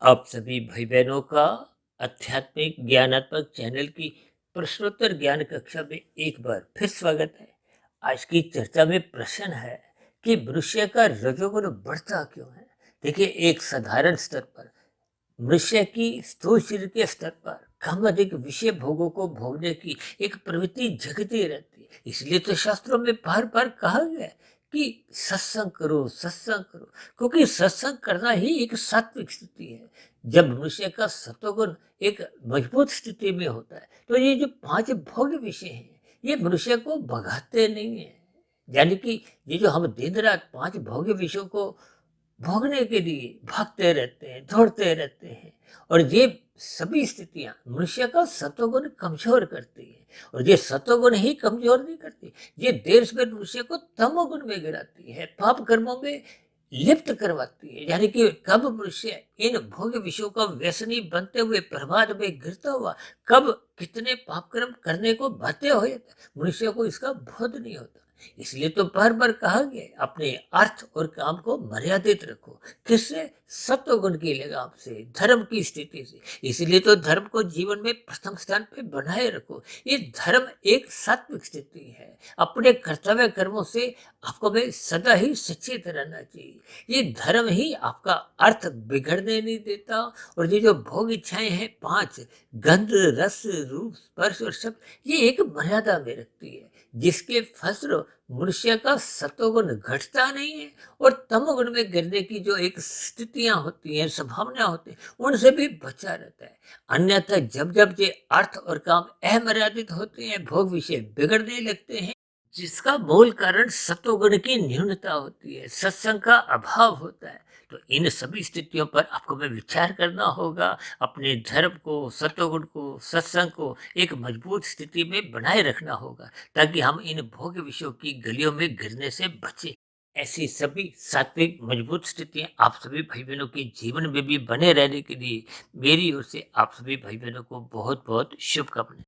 आप सभी भाई बहनों का आध्यात्मिक ज्ञानात्मक चैनल की प्रश्नोत्तर ज्ञान कक्षा में एक बार फिर स्वागत है। आज की चर्चा में प्रश्न है कि मनुष्य का रजोगुण बढ़ता क्यों है। देखिए, एक साधारण स्तर पर मनुष्य की स्थूल शरीर के स्तर पर कम अधिक विषय भोगों को भोगने की एक प्रवृत्ति जगती रहती है। इसलिए तो शास्त्रों में बार बार कहा गया है कि सत्संग करो, सत्संग करो, क्योंकि सत्संग करना ही एक सात्विक स्थिति है। जब मनुष्य का सत्वगुण एक मजबूत स्थिति में होता है तो ये जो पांच भोग विषय हैं ये मनुष्य को भगाते नहीं है। यानी कि ये जो हम दिन रात पांच भोग विषयों को भोगने के लिए भागते रहते हैं, दौड़ते रहते हैं, और ये सभी स्थितियां मनुष्य का सत्वगुण कमजोर करती है। और ये सत्वगुण ही कमजोर नहीं करती, ये देर से मनुष्य को तमोगुण में गिराती है, पाप कर्मों में लिप्त करवाती है। यानी कि कब मनुष्य इन भोग विषयों का व्यसनी बनते हुए प्रमाद में गिरता हुआ, कब कितने पाप कर्म करने को बाध्य हो जाता है, मनुष्य को इसका बोध नहीं होता। इसलिए तो बार बार कहा गया है, अपने अर्थ और काम को मर्यादित रखो। किससे? सत्व गुण की लगाम से, धर्म की स्थिति से। इसलिए तो धर्म को जीवन में प्रथम स्थान पे बनाए रखो। ये धर्म एक सात्विक स्थिति है। अपने कर्तव्य कर्मों से आपको में सदा ही सचेत रहना चाहिए। ये धर्म ही आपका अर्थ बिगड़ने नहीं देता। और ये जो भोग इच्छाएं हैं पांच, गंध, रस, रूप, स्पर्श और शब्द, ये एक मर्यादा में रखती है, जिसके फलस्वरूप मनुष्य का सत्वगुण घटता नहीं है और तमोगुण में गिरने की जो एक स्थितियां होती हैं, संभावना होती है, उनसे भी बचा रहता है। अन्यथा जब जब ये अर्थ और काम अमर्यादित होते हैं, भोग विषय बिगड़ने लगते हैं, जिसका मूल कारण सत्वगुण की न्यूनता होती है, सत्संग का अभाव होता है। तो इन सभी स्थितियों पर आपको में विचार करना होगा। अपने धर्म को, सत्वगुण को, सत्संग को एक मजबूत स्थिति में बनाए रखना होगा, ताकि हम इन भोग विषयों की गलियों में गिरने से बचे। ऐसी सभी सात्विक मजबूत स्थितियां आप सभी भाई बहनों के जीवन में भी बने रहने के लिए मेरी ओर से आप सभी भाई बहनों को बहुत बहुत शुभकामनाएं।